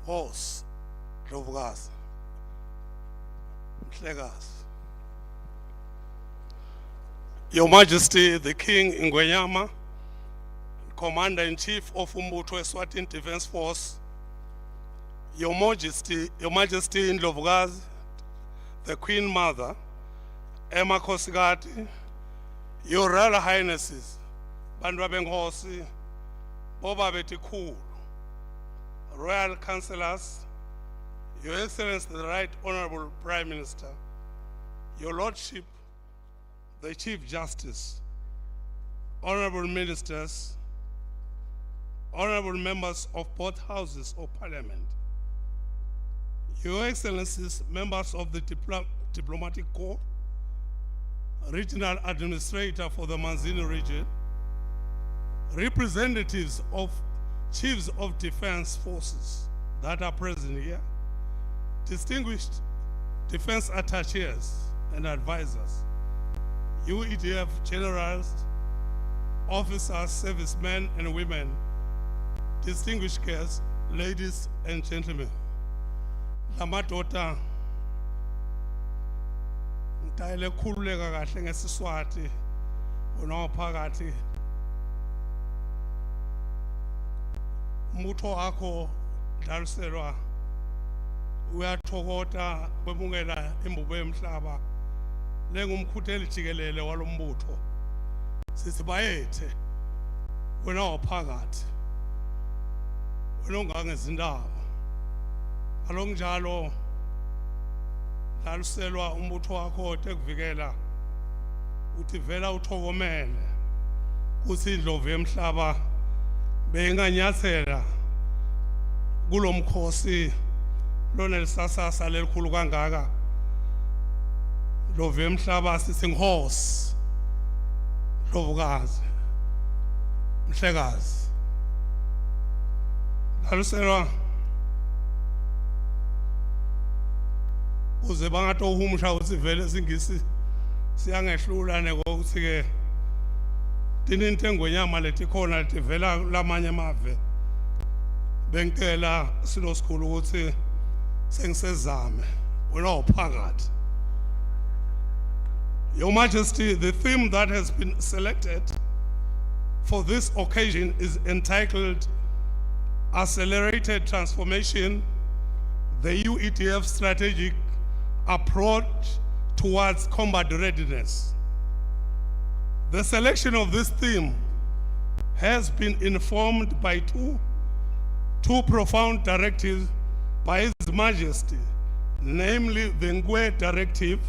Horse, Ndlovukazi, Mhlekazi. Your Majesty, the King Ngwenyama, Commander-in-Chief of Umbutho Eswatini Defence Force, Your Majesty Ndlovukazi, the Queen Mother, Emma Kosigati, Your Royal Highnesses, Bandwa Benkosi, Boba Betikhulu, Royal Councillors, Your Excellency the Right Honourable Prime Minister, Your Lordship, the Chief Justice, Honourable Ministers, Honourable Members of both Houses of Parliament, Your Excellencies, Members of the Diplomatic Corps, Regional Administrator for the Manzini region, representatives of Chiefs of Defence Forces that are present here, distinguished defence attaches and advisors, UEDF generals, officers, servicemen and women, distinguished guests, ladies and gentlemen. Lamadota ngitayele khululeka kahle ngesiswati unophakathi umbutho wakho Ndluliselwa uyathokota kwemukela imbubo yemhlaba lengumkhutheli jikelele walombutho sithi bayethe wena waphakathi wena ongangezindaba alongjalo Ndluliselwa umbutho wakho tekuvikela uthi vela uthokomele kuthi indlovu yemhlaba benganyathela kulomkhosi lona lisasasa lelikhulu kangaka Ndlovu yemhlaba sithi Nkosi Ndlovukazi Mhlekazi. Ndluliselwa uze bangatohumusha ukuthi vele singisi siyangehlula nekokuthi ke tini intengo nyama letikhona letivela lamanye amave bengicela silosikhulu ukuthi sengisezame wena uphakathi. Your Majesty, the theme that has been selected for this occasion is entitled Accelerated Transformation, the UEDF Strategic Approach Towards Combat Readiness. The selection of this theme has been informed by two profound directives by His Majesty, namely the Ngwe Directive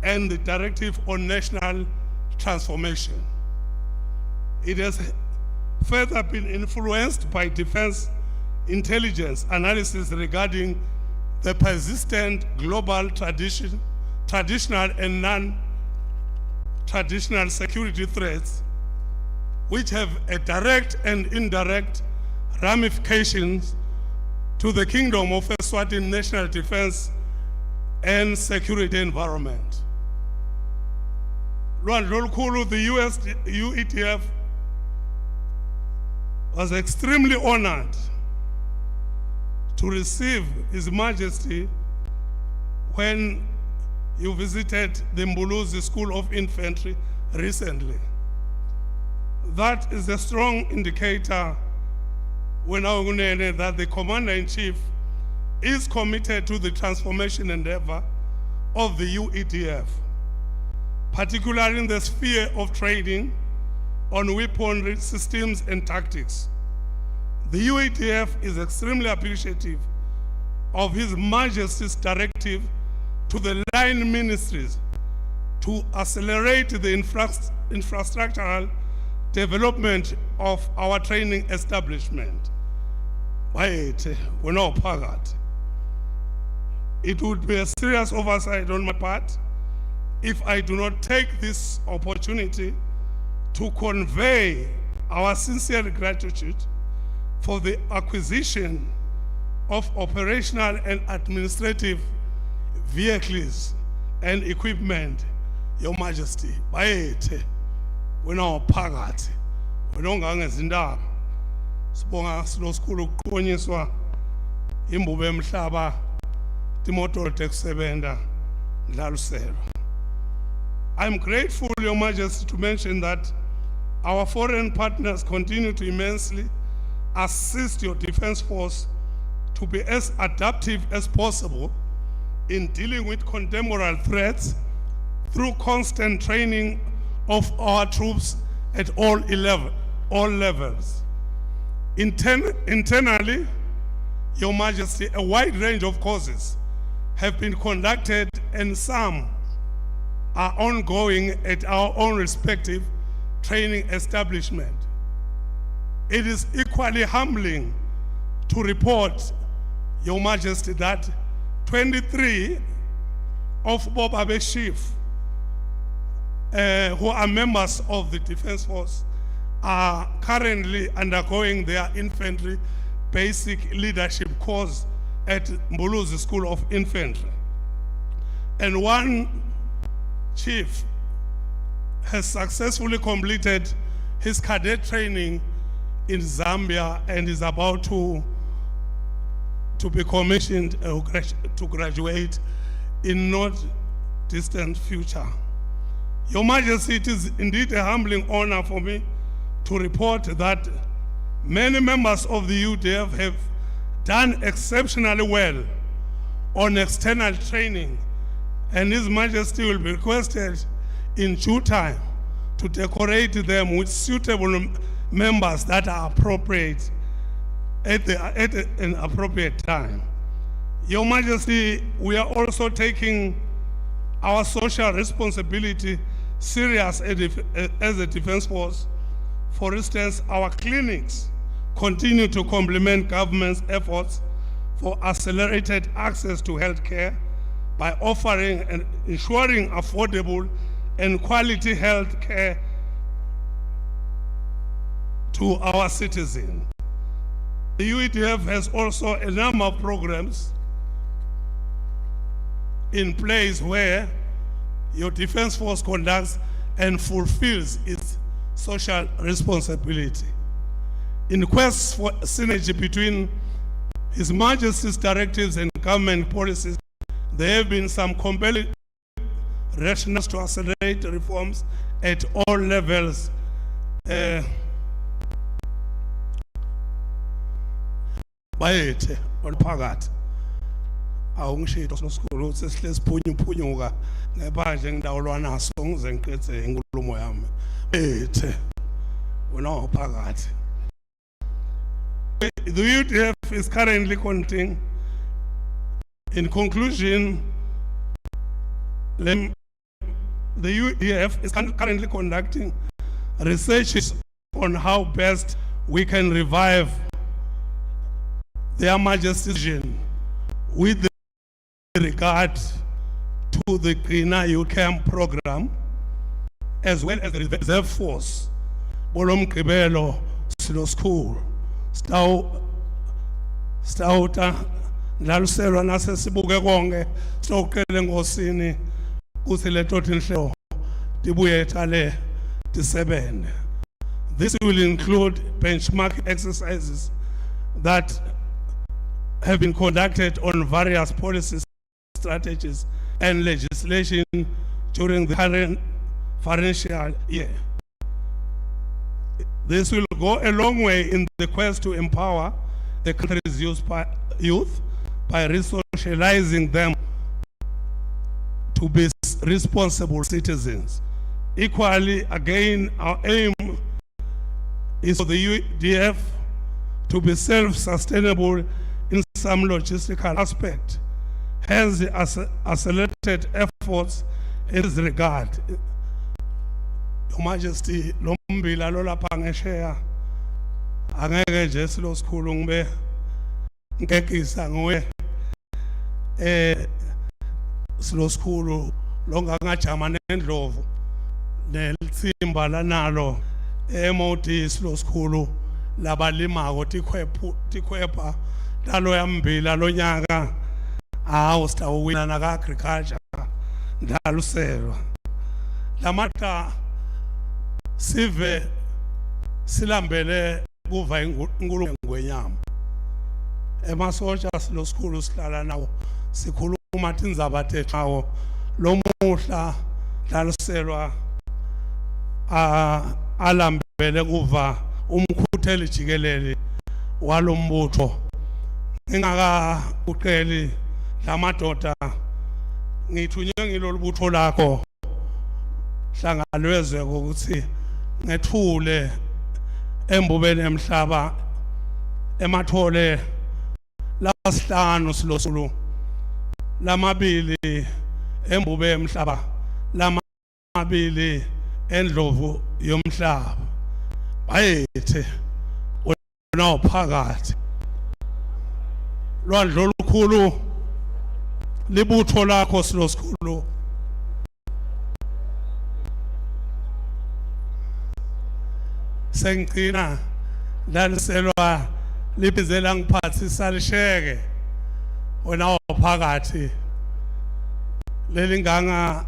and the Directive on National Transformation. It has further been influenced by defense intelligence analysis regarding the persistent global traditional and non-traditional security threats, which have a direct and indirect ramifications to the Kingdom of Eswatini national defense and security environment. The UEDF was extremely honored to receive His Majesty when you visited the Mbuluzi School of Infantry recently. That is a strong indicator that the Commander-in-Chief is committed to the transformation endeavor of the UEDF, particularly in the sphere of training on weaponry systems and tactics. The UEDF is extremely appreciative of His Majesty's directive to the line ministries to accelerate the infrastructural development of our training establishment. It would be a serious oversight on my part if I do not take this opportunity to convey our sincere gratitude for the acquisition of operational and administrative vehicles and equipment, Your Majesty. Bayethe wena waphakathi wena ongangezindaba sibonga silosikhulu ukuqonyiswa imbube emhlaba Timoto tekusebenta Ndlaluselo. I'm grateful, Your Majesty, to mention that our foreign partners continue to immensely assist your defense force to be as adaptive as possible in dealing with contemporary threats through constant training of our troops at all levels. Internally, Your Majesty, a wide range of courses have been conducted and some are ongoing at our own respective training establishment. It is equally humbling to report, Your Majesty, that 23 of Bobabe Chief who are members of the Defense Force are currently undergoing their infantry basic leadership course at Mbuluzi School of Infantry. And one chief has successfully completed his cadet training in Zambia and is about to be commissioned to graduate in not distant future. Your Majesty, it is indeed a humbling honor for me to report that many members of the UDF have done exceptionally well on external training, and His Majesty will be requested in due time to decorate them with suitable members that are appropriate at an appropriate time. Your Majesty, we are also taking our social responsibility serious as a defense force. For instance, our clinics continue to complement government's efforts for accelerated access to health care by offering and ensuring affordable and quality health care to our citizens. The UEDF has also a number of programs in place where your defense force conducts and fulfills its social responsibility. In quest for synergy between His Majesty's directives and government policies, there have been some compelling rationales to accelerate reforms at all levels. Bayethe oluphakathi awungishito sosikolo sesihlezi phunyuka ngebandla ngidawulwa naso ngize ngiqedze inkulumo yami ethe wena ophakathi. The UDF is currently conducting, in conclusion, the UDF is currently conducting researches on how best we can revive Their Majesty's vision with regard to the Greener Youth Camp program, as well as the reserve force. Bolom Kibelo, Silo School, Stauta, Ndlaluselo nasesibuke konke sokele ngosini kuthi le totinhlo tibuye etale tisebene. This will include benchmark exercises that have been conducted on various policy strategies and legislation during the current financial year. This will go a long way in the quest to empower the country's youth by resocializing them to be responsible citizens. Equally, again, our aim is for the UDF to be self-sustainable in some logistical aspect. Hence, the accelerated efforts in this regard. Your Majesty, lombila lolapha ngesheya angeke nje silo sikhulu ngibe ngekisa nguwe silo sikhulu longangajama nendlovu nelitsimba lanalo MOD silo sikhulu labalimako tikhwepha lalo yambila lonyaka awu sitawuwina naka agriculture Ndlaluselo lamata sive silambele kuva inkulumo ngwenyama emasotsha silo sikhulu sihlala nawo sikhuluma tindzaba tethawo lomuhla dlaliselwa alambele kuva umkhutheli jikelele walombutho ngingaka uqeli lamadoda ngithunywe ngilolubutho lakho hlangalwezwe ukuthi ngethule embubeni emhlaba emathole lasihlanu silosulu lamabili embube emhlaba lamabili endlovu yomhlaba bayethe wona uphakathi lwandlo olukhulu libutho lakho silosikhulu sengcina laliselwa liphizela ngiphathisa lisheke wona uphakathi lelinganga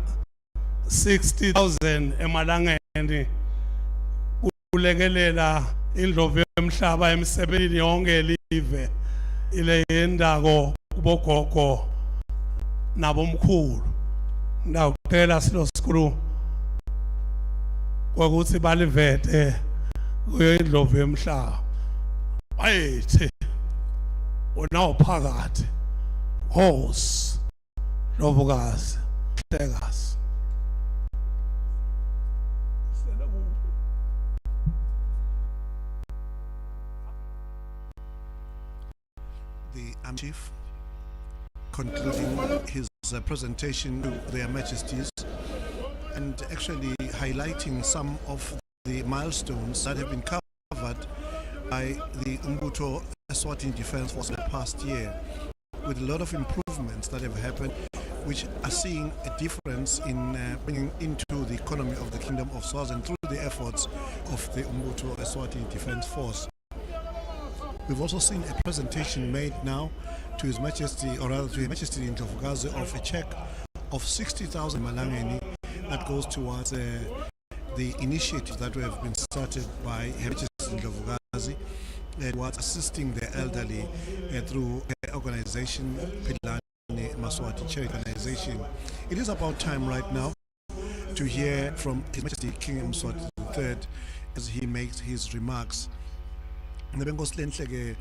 60,000 emalangeni kulekelela indlovu yomhlaba emsebenzini yonke live ile yendako kubogogo nabomkhulu ngicela silosikhulu ukuthi balivete kuyo indlovu yomhlaba ayithe wona uphakathi Horse Lovukazi Hlekazi the Chief concluding his presentation to their Majesties and actually highlighting some of the milestones that have been covered by the Umbutho Eswatini Defence Force in the past year, with a lot of improvements that have happened, which are seeing a difference in bringing into the economy of the Kingdom of Swaziland through the efforts of the Umbutho Eswatini Defence Force. We've also seen a presentation made now to His Majesty, or rather to His Majesty Ndlovukazi, of a check of 60,000 malangeni that goes towards the initiatives that have been started by Her Majesty Ndlovukazi towards assisting the elderly through the organization Philani Maswati Charity Organization. It is about time right now to hear from His Majesty King Mswati III as he makes his remarks. Nebenkosi lenhle ke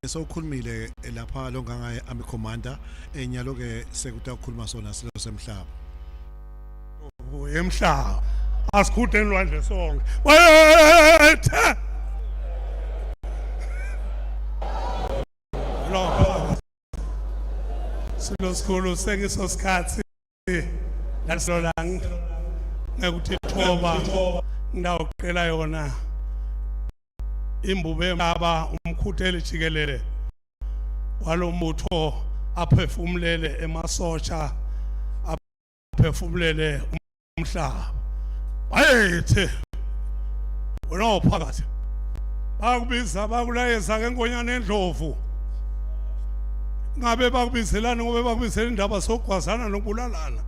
sokhulumile lapha longa ami commander enyalo ke sekuta ukukhuluma sona silo semhlaba. Emhlaba asikhuthe enlwandle sonke wethe lo silo sikhulu sengiso sikhathi lasilolang ngekuthi thoba ngidawuqela yona imbube emhlaba umkhutheli jikelele walombutho aphefumulele emasotsha aphefumulele umhlaba ayethe wona uphakathi bakubiza bakulayeza ngenkonyane endlovu ngabe bakubizelana ngobe bakubizela indaba sokugwazana nokubulalana